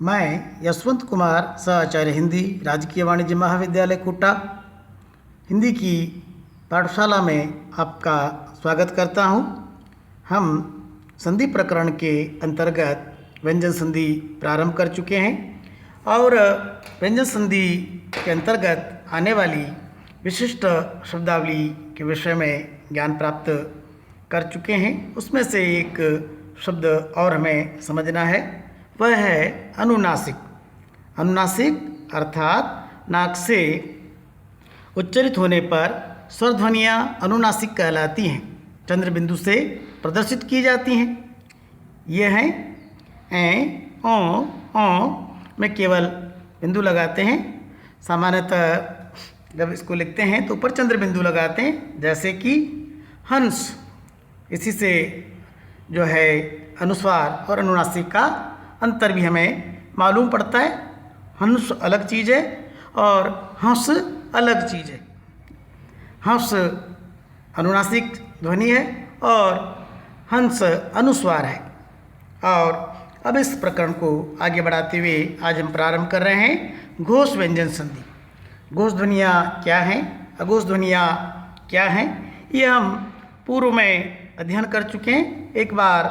मैं यशवंत कुमार सहआचार्य हिंदी राजकीय वाणिज्य महाविद्यालय कोटा हिंदी की पाठशाला में आपका स्वागत करता हूं। हम संधि प्रकरण के अंतर्गत व्यंजन संधि प्रारंभ कर चुके हैं और व्यंजन संधि के अंतर्गत आने वाली विशिष्ट शब्दावली के विषय में ज्ञान प्राप्त कर चुके हैं। उसमें से एक शब्द और हमें समझना है, वह है अनुनासिक। अनुनासिक अर्थात नाक से उच्चरित होने पर स्वर ध्वनियाँ अनुनासिक कहलाती हैं, चंद्र बिंदु से प्रदर्शित की जाती हैं। ये हैं ए, ओ में केवल बिंदु लगाते हैं। सामान्यतः जब इसको लिखते हैं तो ऊपर चंद्र बिंदु लगाते हैं, जैसे कि हंस। इसी से जो है अनुस्वार और अनुनासिक का अंतर भी हमें मालूम पड़ता है। हंस अलग चीज़ है और हंस अलग चीज़ है। हंस अनुनासिक ध्वनि है और हंस अनुस्वार है। और अब इस प्रकरण को आगे बढ़ाते हुए आज हम प्रारंभ कर रहे हैं घोष व्यंजन संधि। घोष ध्वनियाँ क्या हैं, अघोष ध्वनियाँ क्या हैं, ये हम पूर्व में अध्ययन कर चुके हैं। एक बार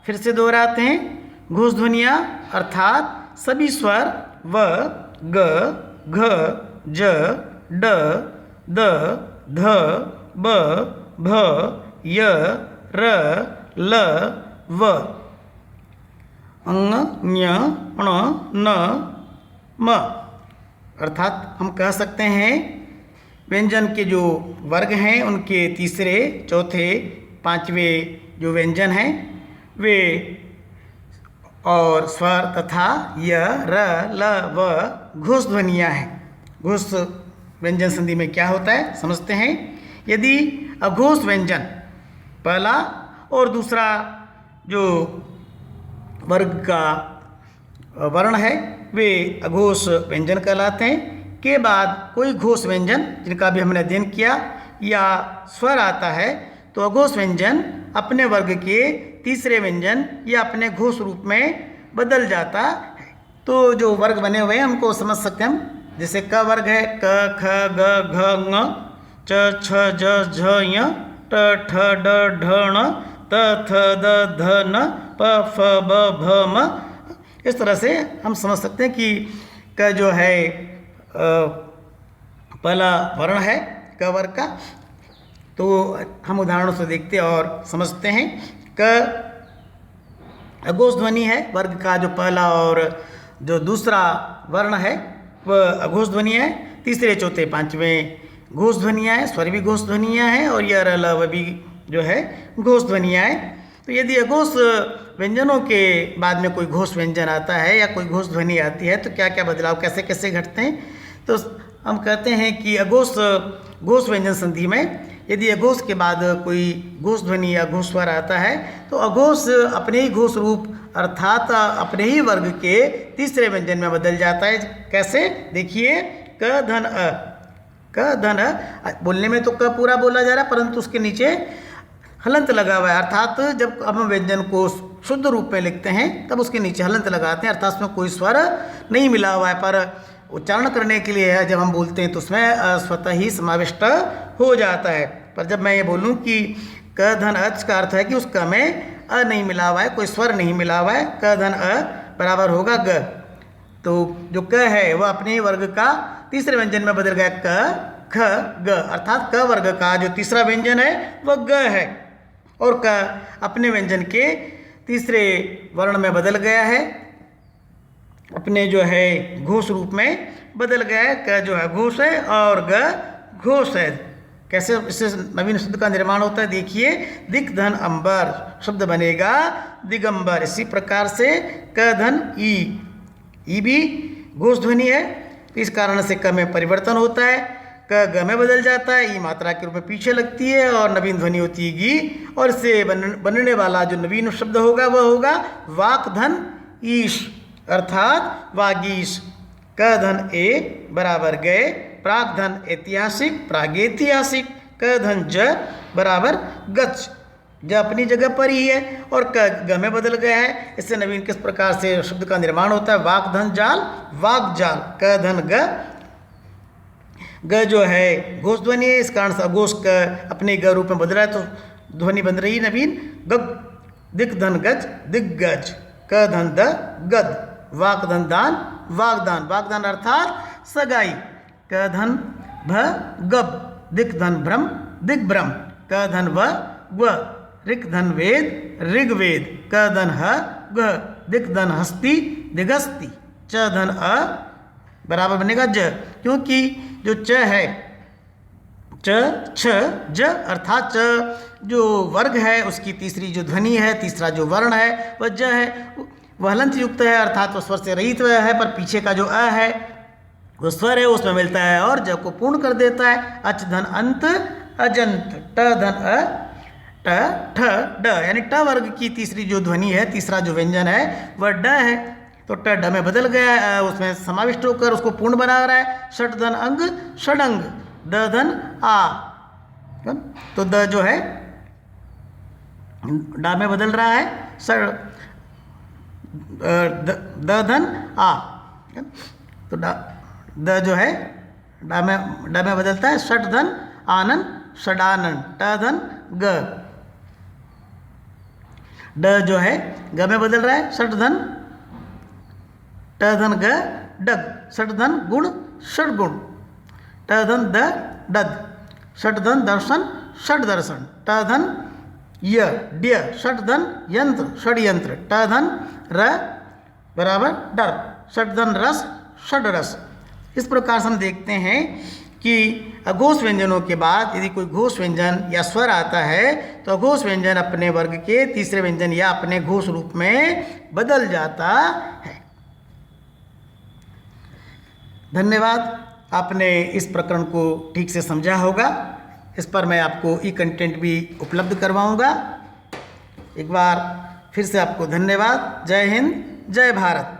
फिर से दोहराते हैं। घोष ध्वनियाँ अर्थात सभी स्वर व, ग, घ, ज, ड, द, ध, ब, भ, य, र, ल, व, अंग, ञ, ण, न, म। अर्थात हम कह सकते हैं व्यंजन के जो वर्ग हैं उनके तीसरे, चौथे, पांचवें जो व्यंजन हैं वे और स्वर तथा य, र, ल, व घोष ध्वनियाँ हैं। घोष व्यंजन संधि में क्या होता है समझते हैं। यदि अघोष व्यंजन पहला और दूसरा जो वर्ग का वर्ण है वे अघोष व्यंजन कहलाते हैं। के बाद कोई घोष व्यंजन जिनका भी हमने अध्ययन किया या स्वर आता है तो अघोष व्यंजन अपने वर्ग के तीसरे व्यंजन या अपने घोष रूप में बदल जाता है। तो जो वर्ग बने हुए हैं हमको समझ सकते हैं हम। जैसे क वर्ग है क, ख, ग, घ, ङ, च, छ, ज, झ, ञ, ट, ठ, ड, ढ, ण, त, थ, द, ध, न, प, फ, ब, भ, म। इस तरह से हम समझ सकते हैं कि क जो है पहला वर्ण है क वर्ग का। तो हम उदाहरणों से देखते और समझते हैं। क अघोष ध्वनि है, वर्ग का जो पहला और जो दूसरा वर्ण है वह अघोष ध्वनि है। तीसरे, चौथे, पांचवें घोष ध्वनियाँ हैं, स्वर भी घोष ध्वनियाँ हैं और यह र, ल, व भी जो है घोष ध्वनियाँ हैं। तो यदि अघोष व्यंजनों के बाद में कोई घोष व्यंजन आता है या कोई घोष ध्वनि आती है तो क्या क्या बदलाव कैसे कैसे घटते हैं। तो हम कहते हैं कि घोष व्यंजन संधि में यदि अघोष के बाद कोई घोष ध्वनि या घोष स्वर आता है तो अघोष अपने ही घोष रूप अर्थात अपने ही वर्ग के तीसरे व्यंजन में बदल जाता है। कैसे देखिए, क धन अ। क धन अ बोलने में तो क पूरा बोला जा रहा है परंतु उसके नीचे हलंत लगा हुआ है। अर्थात जब हम व्यंजन को शुद्ध रूप में लिखते हैं तब उसके नीचे हलंत लगाते हैं, अर्थात उसमें कोई स्वर नहीं मिला हुआ है। पर उच्चारण करने के लिए है जब हम बोलते हैं तो उसमें स्वतः ही समाविष्ट हो जाता है। पर जब मैं ये बोलूँ कि क धन अच का अर्थ है कि उस क में अ नहीं मिला हुआ है, कोई स्वर नहीं मिला हुआ है। क धन अ बराबर होगा ग। तो जो क है वह अपने वर्ग का तीसरे व्यंजन में बदल गया, क, ख, ग। अर्थात क वर्ग का जो तीसरा व्यंजन है वह ग है और क अपने व्यंजन के तीसरे वर्ण में बदल गया है, अपने जो है घोष रूप में बदल गया है। क जो है घोष है और ग घोष है। कैसे इससे नवीन शब्द का निर्माण होता है देखिए, दिक धन अंबर शब्द बनेगा दिगंबर। इसी प्रकार से क धन ई भी घोष ध्वनि है, तो इस कारण से क में परिवर्तन होता है, क ग में बदल जाता है, ई मात्रा के रूप में पीछे लगती है और नवीन ध्वनि होती है गी। और इससे बनने वाला जो नवीन शब्द होगा वह होगा वाक धन ईश अर्थात वागीश। क धन ए बराबर गए, प्राग धन ऐतिहासिक प्रागैतिहासिक, क धन ज बराबर गच। ज अपनी जगह पर ही है और क ग में बदल गया है। इससे नवीन किस प्रकार से शब्द का निर्माण होता है? वाक धन जाल, वाक जाल, क धन ग, ग जो है घोष ध्वनि है, इस कारण से अघोष क अपने ग रूप में बदल रहा है, तो ध्वनि बन रही है नवीन गग, दिक धन गज, दिग्गज, क धन द, गद, वाक धन दान, वागदान, वागदान अर्थात सगाई, क धन भ, गब, दिक धन भ्रम, दिग्भ्रम, क धन व, व, ऋक धन वेद, ऋग्वेद, क धन ह, ग, दिक धन हस्ती, दिगस्ती, च धन अ बराबर बनेगा ज, क्योंकि जो च है च, छ, ज अर्थात च जो वर्ग है उसकी तीसरी जो ध्वनि है, तीसरा जो वर्ण है वह ज है, वह हलंत युक्त है अर्थात वह स्वर से रहित है, पर पीछे का जो अ है वो स्वर है उसमें मिलता है और ज को पूर्ण कर देता है। अच धन अंत, अजंत, ट धन अ, ट, ठ, ड, यानी ट वर्ग की तीसरी जो ध्वनि है, तीसरा जो व्यंजन है वह ड है, तो ट ड में बदल गया है, उसमें समाविष्ट होकर उसको पूर्ण बना रहा है। षट धन अंग, षडंग, द धन आ, तो द जो है ड में बदल रहा है, द धन आ, तो द जो है ड में बदलता है। षट धन आनंद, षडानन, ट धन ग, ड जो है ग में बदल रहा है। षट धन ट धन ग, डग, षट धन गुण, षडगुण, ट धन द, डद, षट धन दर्शन, षड दर्शन, ट धन य, ड्य, षट धन यंत्र, षडयंत्र, ट धन र बराबर डर, षट धन रस, षड रस। इस प्रकार से हम देखते हैं कि अघोष व्यंजनों के बाद यदि कोई घोष व्यंजन या स्वर आता है तो अघोष व्यंजन अपने वर्ग के तीसरे व्यंजन या अपने घोष रूप में बदल जाता है। धन्यवाद, आपने इस प्रकरण को ठीक से समझा होगा। इस पर मैं आपको ई कंटेंट भी उपलब्ध करवाऊंगा। एक बार फिर से आपको धन्यवाद। जय हिंद, जय भारत।